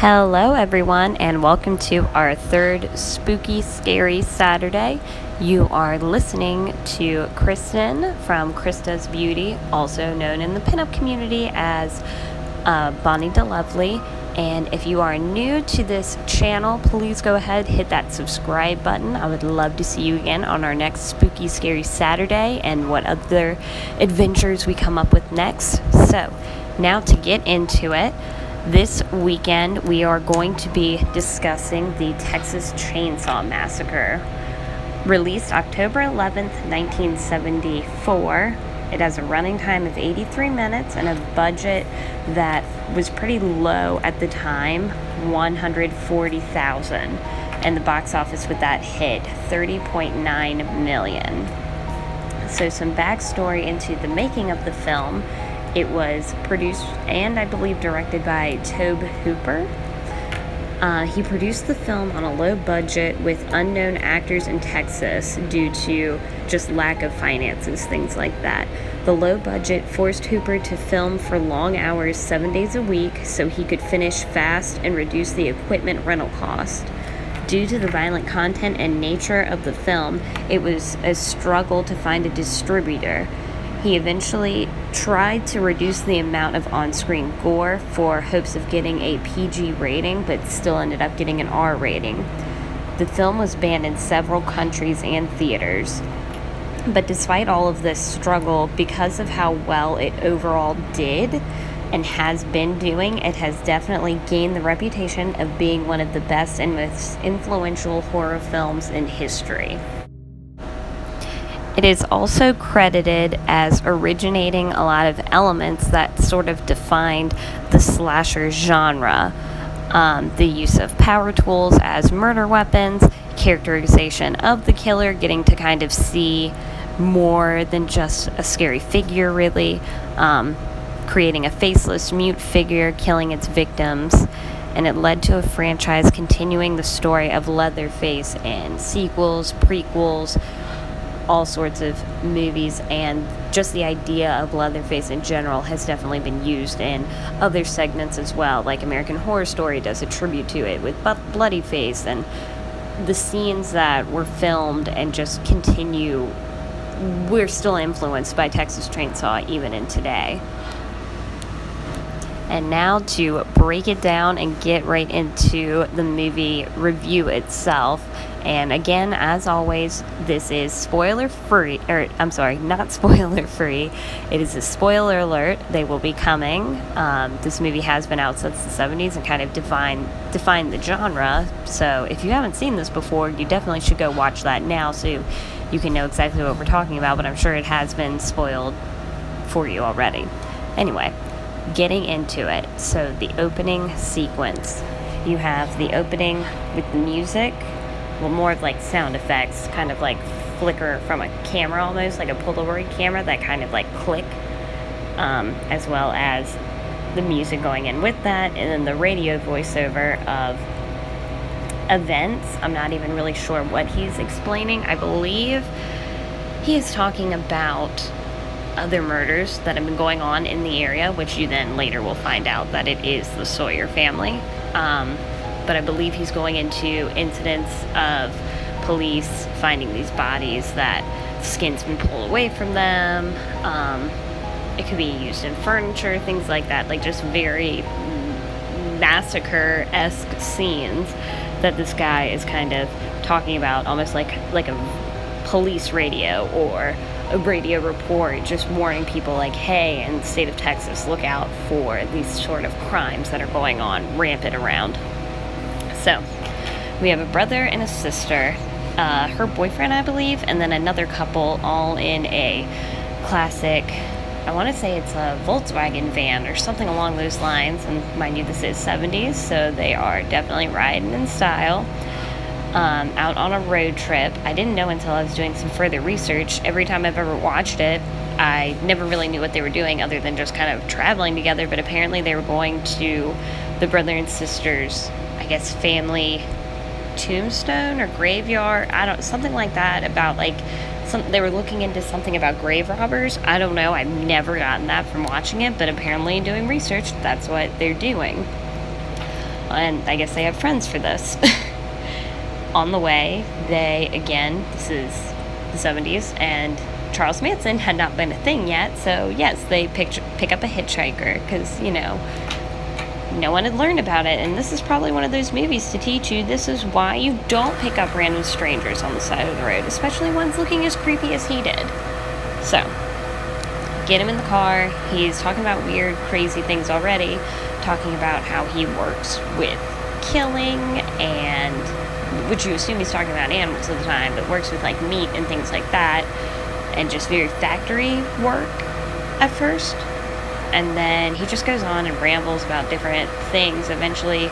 Hello, everyone, and welcome to our third spooky, scary Saturday. You are listening to Kristen from krisdoesbeauty, also known in the pinup community as Bonnie DeLovely. And if you are new to this channel, please go ahead, hit that subscribe button. I would love to see you again on our next spooky, scary Saturday and what other adventures we come up with next. So, now to get into it. This weekend, we are going to be discussing the Texas Chainsaw Massacre. Released October 11th, 1974. It has a running time of 83 minutes and a budget that was pretty low at the time, $140,000. And the box office with that hit, $30.9 million. So some backstory into the making of the film. It was produced and I believe directed by Tobe Hooper. He produced the film on a low budget with unknown actors in Texas due to just lack of finances, things like that. The low budget forced Hooper to film for long hours 7 days a week so he could finish fast and reduce the equipment rental cost. Due to the violent content and nature of the film, it was a struggle to find a distributor. He eventually tried to reduce the amount of on-screen gore for hopes of getting a PG rating, but still ended up getting an R rating. The film was banned in several countries and theaters. But despite all of this struggle, because of how well it overall did and has been doing, it has definitely gained the reputation of being one of the best and most influential horror films in history. It is also credited as originating a lot of elements that sort of defined the slasher genre. The use of power tools as murder weapons, characterization of the killer, getting to kind of see more than just a scary figure, really. Creating a faceless, mute figure, killing its victims. And it led to a franchise continuing the story of Leatherface in sequels, prequels, all sorts of movies, and just the idea of Leatherface in general has definitely been used in other segments as well, like American Horror Story does a tribute to it with Bloody Face, and the scenes that were filmed and just continue, we're still influenced by Texas Chainsaw even in today. And now to break it down and get right into the movie review itself. And again, as always, this is spoiler-free, not spoiler-free. It is a spoiler alert. They will be coming. This movie has been out since the 70s and kind of defined the genre. So if you haven't seen this before, you definitely should go watch that now so you can know exactly what we're talking about. But I'm sure it has been spoiled for you already. Anyway, getting into it. So the opening sequence. You have the opening with the music. Well, more of like sound effects, kind of like flicker from a camera almost, like a Polaroid camera, that kind of like click, as well as the music going in with that, and then the radio voiceover of events. I'm not even really sure what he's explaining. I believe he is talking about other murders that have been going on in the area, which you then later will find out that it is the Sawyer family. But I believe he's going into incidents of police finding these bodies that skin's been pulled away from them. It could be used in furniture, things like that, like just very massacre-esque scenes that this guy is kind of talking about, almost like a police radio or a radio report, just warning people like, hey, in the state of Texas, look out for these sort of crimes that are going on rampant around. So, we have a brother and a sister, her boyfriend, I believe, and then another couple, all in a classic, I want to say it's a Volkswagen van or something along those lines, and mind you, this is 70s, so they are definitely riding in style, out on a road trip. I didn't know until I was doing some further research. Every time I've ever watched it, I never really knew what they were doing other than just kind of traveling together, but apparently they were going to the brother and sister's, I guess, family tombstone or graveyard, something like that, about like they were looking into something about grave robbers. I don't know, I've never gotten that from watching it, but apparently doing research, that's what they're doing. And I guess they have friends for this. On the way, this is the 70s, and Charles Manson had not been a thing yet, so yes, they pick up a hitchhiker, because, no one had learned about it, and this is probably one of those movies to teach you this is why you don't pick up random strangers on the side of the road, especially ones looking as creepy as he did. So, get him in the car. He's talking about weird, crazy things already, talking about how he works with killing, and which you assume he's talking about animals at the time, but works with like meat and things like that, and just very factory work at first. And then he just goes on and rambles about different things. Eventually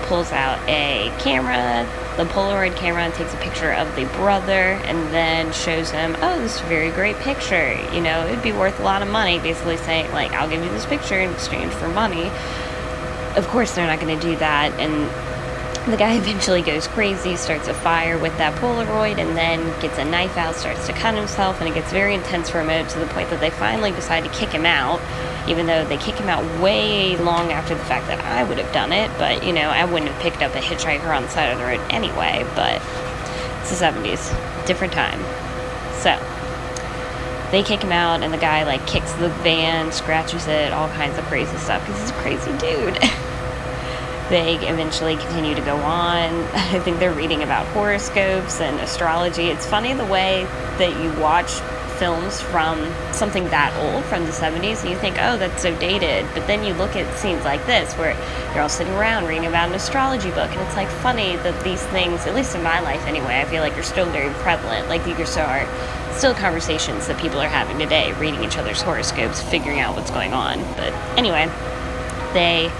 pulls out a camera, the Polaroid camera, and takes a picture of the brother, and then shows him, oh, this is a very great picture. It'd be worth a lot of money, basically saying, like, I'll give you this picture in exchange for money. Of course, they're not going to do that, and the guy eventually goes crazy, starts a fire with that Polaroid, and then gets a knife out, starts to cut himself, and it gets very intense for a moment to the point that they finally decide to kick him out, even though they kick him out way long after the fact that I would have done it, but, I wouldn't have picked up a hitchhiker on the side of the road anyway, but it's the 70s, different time. So, they kick him out, and the guy, like, kicks the van, scratches it, all kinds of crazy stuff, because he's a crazy dude. They eventually continue to go on. I think they're reading about horoscopes and astrology. It's funny the way that you watch films from something that old, from the 70s, and you think, oh, that's so dated. But then you look at scenes like this where you're all sitting around reading about an astrology book, and it's like funny that these things, at least in my life anyway, I feel like are still very prevalent. Like these are still conversations that people are having today, reading each other's horoscopes, figuring out what's going on. But anyway, they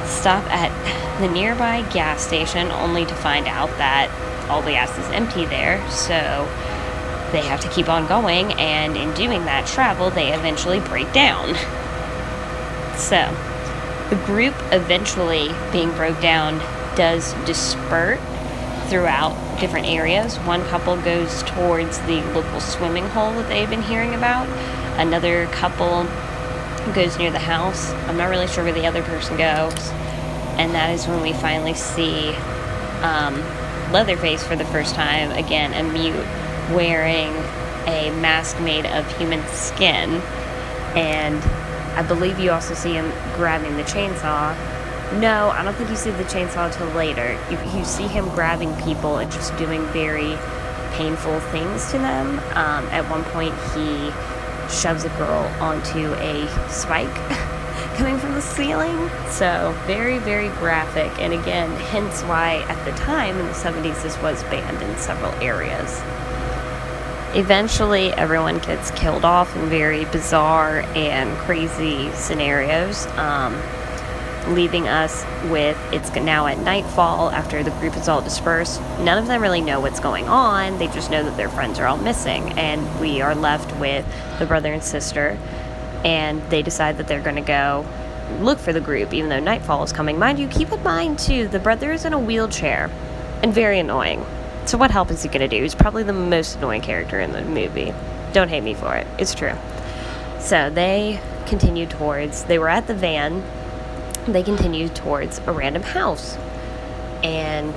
stop at the nearby gas station only to find out that all the gas is empty there, so they have to keep on going, and in doing that travel, they eventually break down. So, the group eventually being broke down does disperse throughout different areas. One couple goes towards the local swimming hole that they've been hearing about. Another couple goes near the house. I'm not really sure where the other person goes. And that is when we finally see Leatherface for the first time, again, a mute, wearing a mask made of human skin. And I believe you also see him grabbing the chainsaw. No, I don't think you see the chainsaw until later. You see him grabbing people and just doing very painful things to them. At one point, he shoves a girl onto a spike coming from the ceiling. So very, very graphic. And again, hence why at the time in the 70s this was banned in several areas. Eventually everyone gets killed off in very bizarre and crazy scenarios, leaving us with, it's now at nightfall after the group is all dispersed. None of them really know what's going on. They just know that their friends are all missing, and we are left with the brother and sister, and they decide that they're going to go look for the group even though nightfall is coming. Mind you, keep in mind too, the brother is in a wheelchair and very annoying. So what help is he going to do? He's probably the most annoying character in the movie. Don't hate me for it. It's true. So they were at the van. They continue towards a random house and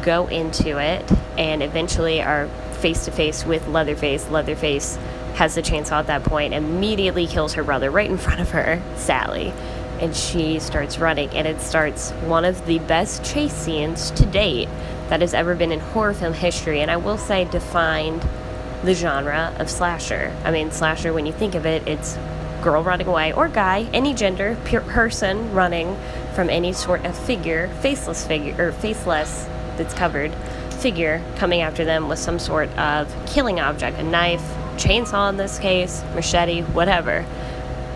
go into it, and eventually are face to face with Leatherface. Leatherface has the chainsaw at that point, immediately kills her brother right in front of her, Sally, and she starts running, and it starts one of the best chase scenes to date that has ever been in horror film history, and I will say defined the genre of slasher. I mean, slasher, when you think of it, it's girl running away, or guy, any gender, person running from any sort of faceless that's covered figure, coming after them with some sort of killing object, a knife, chainsaw in this case, machete, whatever.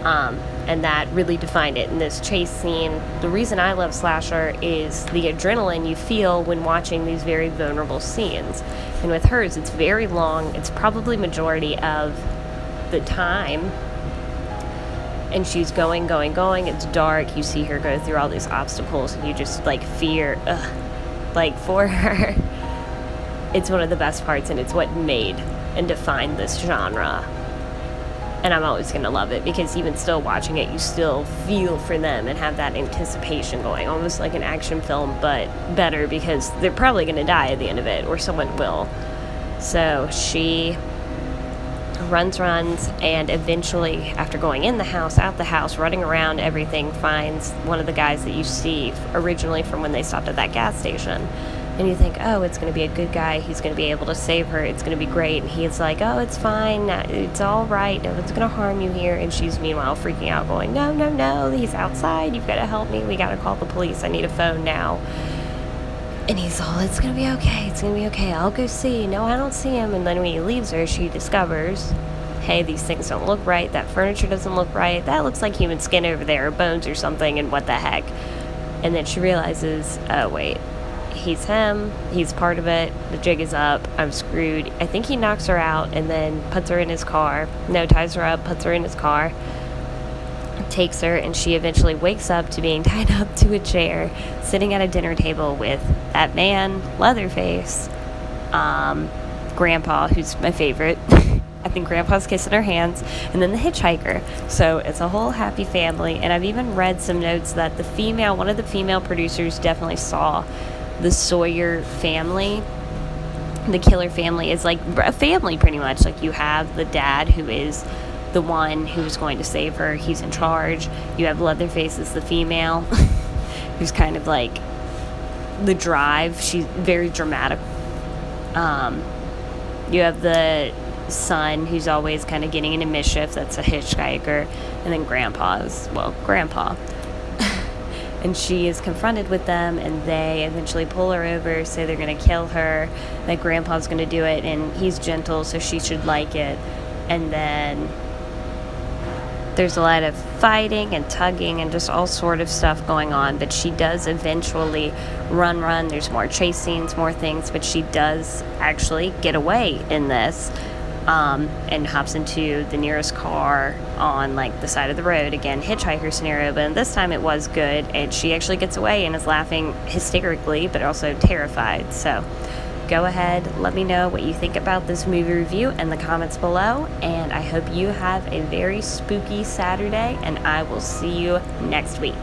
And that really defined it in this chase scene. The reason I love slasher is the adrenaline you feel when watching these very vulnerable scenes. And with hers, it's very long. It's probably majority of the time. And she's going. It's dark. You see her go through all these obstacles, and you just, fear. For her, it's one of the best parts, and it's what made and defined this genre. And I'm always going to love it because even still watching it, you still feel for them and have that anticipation going, almost like an action film, but better because they're probably going to die at the end of it, or someone will. So she runs, and eventually, after going in the house, out the house, running around everything, finds one of the guys that you see originally from when they stopped at that gas station. And you think, oh, it's going to be a good guy. He's going to be able to save her. It's going to be great. And he's like, oh, it's fine. It's all right. No one's going to harm you here. And she's meanwhile freaking out, going, no. He's outside. You've got to help me. We got to call the police. I need a phone now. And he's all, it's going to be okay. It's going to be okay. I'll go see. No, I don't see him. And then when he leaves her, she discovers, hey, these things don't look right. That furniture doesn't look right. That looks like human skin over there, or bones or something. And what the heck? And then she realizes, oh, wait. He's him. He's part of it. The jig is up. I'm screwed. I think he knocks her out and then puts her in his car. No, ties her up, puts her in his car, takes her, and she eventually wakes up to being tied up to a chair, sitting at a dinner table with that man, Leatherface, Grandpa, who's my favorite. I think Grandpa's kissing her hands, and then the hitchhiker. So it's a whole happy family. And I've even read some notes that one of the female producers definitely saw the Sawyer family, the killer family, is like a family pretty much. Like, you have the dad, who is the one who's going to save her. He's in charge. You have Leatherface as the female, who's kind of like the drive. She's very dramatic. You have the son, who's always kind of getting into mischief. That's a hitchhiker. And then Grandpa. And she is confronted with them, and they eventually pull her over, say they're going to kill her, that Grandpa's going to do it, and he's gentle, so she should like it. And then there's a lot of fighting and tugging and just all sort of stuff going on, but she does eventually run. There's more chase scenes, more things, but she does actually get away in this. And hops into the nearest car on, like, the side of the road. Again, hitchhiker scenario, but this time it was good, and she actually gets away and is laughing hysterically, but also terrified. So go ahead, let me know what you think about this movie review in the comments below, and I hope you have a very spooky Saturday, and I will see you next week.